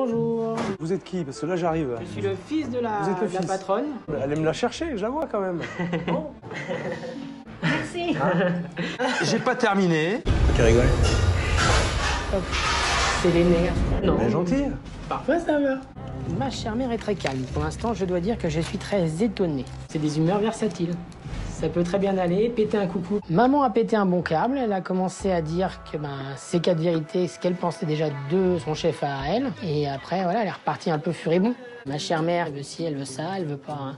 Bonjour. Vous êtes qui? Parce que là, j'arrive. Je suis le fils de la patronne. Elle aime la chercher, je la vois quand même. Bon. Merci. J'ai pas terminé. Tu rigoles? C'est les nerfs. Non. Elle est gentille. Parfois, ça va. Ma chère mère est très calme. Pour l'instant, je dois dire que je suis très étonné. C'est des humeurs versatiles. Ça peut très bien aller, péter un coucou. Maman a pété un bon câble. Elle a commencé à dire que c'est qu'à vérité, ce qu'elle pensait déjà de son chef à elle. Et après, voilà, elle est repartie un peu furibond. Ma chère mère, elle veut ci, elle veut ça, elle veut pas... Hein.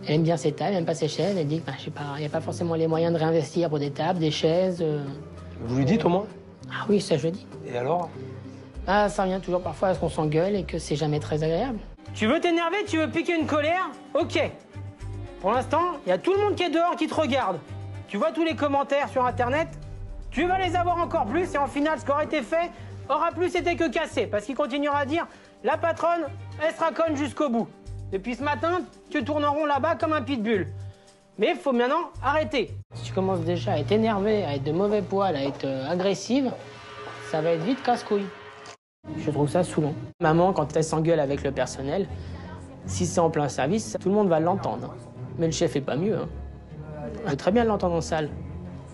Elle aime bien ses tables, elle aime pas ses chaises. Elle dit que, je sais pas, il n'y a pas forcément les moyens de réinvestir pour des tables, des chaises. Vous lui dites au moins? Ah oui, ça je dis. Et alors? Ah, ça revient toujours parfois à ce qu'on s'engueule et que c'est jamais très agréable. Tu veux t'énerver? Tu veux piquer une colère? Ok. Pour l'instant, il y a tout le monde qui est dehors qui te regarde. Tu vois tous les commentaires sur Internet? Tu vas les avoir encore plus et en final, ce qui aura été fait aura plus été que cassé. Parce qu'il continuera à dire, la patronne, elle sera conne jusqu'au bout. Depuis ce matin, tu tournes en rond là-bas comme un pitbull. Mais il faut maintenant arrêter. Si tu commences déjà à être énervé, à être de mauvais poil, à être agressive, ça va être vite casse-couille. Je trouve ça saoulant. Maman, quand elle s'engueule avec le personnel, si c'est en plein service, tout le monde va l'entendre. Mais le chef est pas mieux. Hein. On peut très bien l'entendre en salle.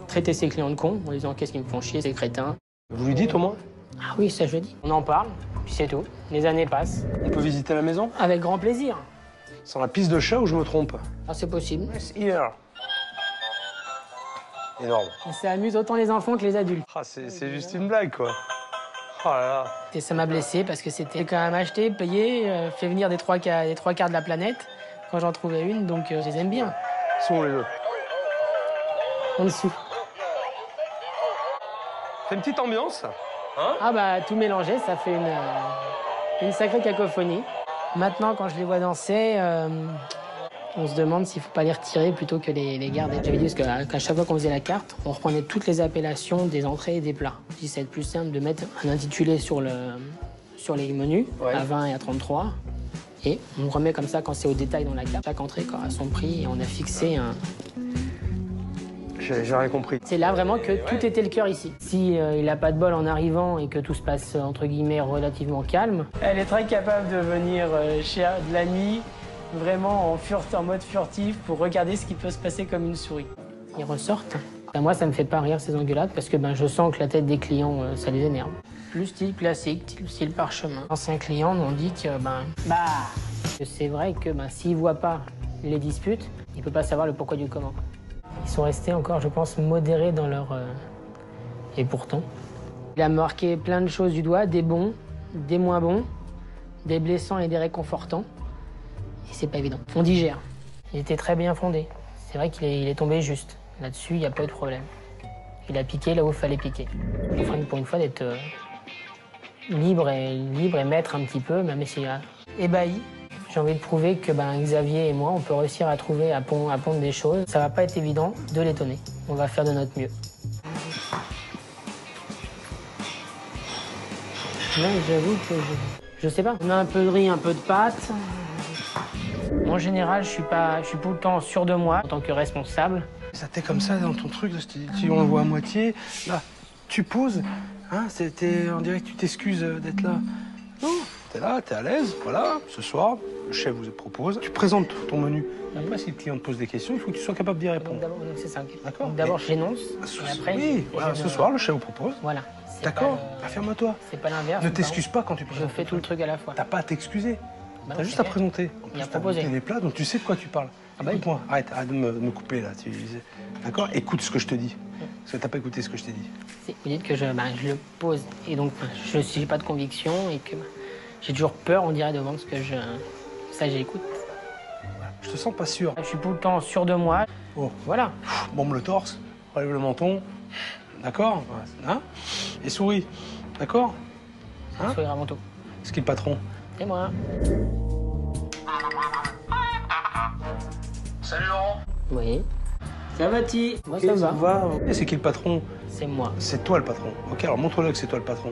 Traiter ses clients de cons en disant qu'est-ce qu'ils me font chier, ces crétins. Vous lui dites au moins? Ah oui, ça je dis. On en parle, puis c'est tout. Les années passent. On peut visiter la maison? Avec grand plaisir. Sans la piste de chat ou je me trompe? Ah, c'est possible. It's here. Énorme. Et ça amuse autant les enfants que les adultes. Ah, c'est juste une blague, quoi. Oh là là. Et ça m'a blessé parce que c'était quand même acheté, payé, fait venir des trois quarts de la planète quand j'en trouvais une, donc je les aime bien. Ils sont les autres. En dessous. C'est une petite ambiance, hein? Ah bah tout mélangé, ça fait une sacrée cacophonie. Maintenant, quand je les vois danser, on se demande s'il faut pas les retirer plutôt que les garder. J'avais dit qu'à chaque fois qu'on faisait la carte, on reprenait toutes les appellations des entrées et des plats. Si c'est plus simple de mettre un intitulé sur les menus, ouais. À 20 et à 33. Et on remet comme ça quand c'est au détail dans la carte. Chaque entrée a son prix et on a fixé un... J'ai rien compris. C'est là vraiment que tout était le cœur ici. Si il n'a pas de bol en arrivant et que tout se passe entre guillemets relativement calme, elle est très capable de venir chez de la nuit, vraiment en mode furtif pour regarder ce qui peut se passer comme une souris. Ils ressortent. Ben, moi, ça me fait pas rire ces engueulades parce que je sens que la tête des clients, ça les énerve. Plus style classique, style parchemin. Anciens clients m'ont dit que c'est vrai que s'ils voient pas les disputes, ils ne peuvent pas savoir le pourquoi du comment. Ils sont restés encore, je pense, modérés dans leur... Et pourtant, il a marqué plein de choses du doigt, des bons, des moins bons, des blessants et des réconfortants. Et c'est pas évident. On digère. Il était très bien fondé. C'est vrai qu'il est tombé juste. Là-dessus, il n'y a pas eu de problème. Il a piqué là où il fallait piquer. Enfin, pour une fois, d'être libre et maître un petit peu, même si ébahi. J'ai envie de prouver que Xavier et moi, on peut réussir à trouver, à pondre des choses. Ça va pas être évident de l'étonner. On va faire de notre mieux. Là, j'avoue que je sais pas. On a un peu de riz, un peu de pâtes. En général, je suis tout le temps sûr de moi en tant que responsable. Ça t'est comme ça dans ton truc, là, si on le voit à moitié. Là, tu poses, hein, on dirait que tu t'excuses d'être là. Non, t'es là, t'es à l'aise, voilà. Ce soir, le chef vous propose, tu présentes ton menu. Après, si le client te pose des questions, il faut que tu sois capable d'y répondre. C'est ça. D'accord. D'abord, j'énonce, et après... Oui, voilà, ce soir, le chef vous propose. Voilà. D'accord, affirme-toi. C'est pas l'inverse. Ne t'excuse pas quand tu présentes. Je fais tout le truc à la fois. T'as pas à t'excuser. T'as juste à présenter. En plus, t'as goûté les plats, donc tu sais de quoi tu parles. Écoute-moi, arrête de me couper là. D'accord? Écoute ce que je te dis. Parce que t'as pas écouté ce que je t'ai dit. Vous dites que je le pose et donc je n'ai pas de conviction et que j'ai toujours peur, on dirait, devant ce que ça j'écoute. Je te sens pas sûr. Je suis tout le temps sûr de moi. Oh. Voilà. Bombe le torse, relève le menton. D'accord? Hein? Et souris. D'accord? Hein? Sourire avant tout. C'est qui le patron? C'est moi. Salut Laurent. Oui. Ça va-t-il? Moi, ça va. Et c'est qui le patron? C'est moi. C'est toi le patron. Ok, alors montre-le que c'est toi le patron.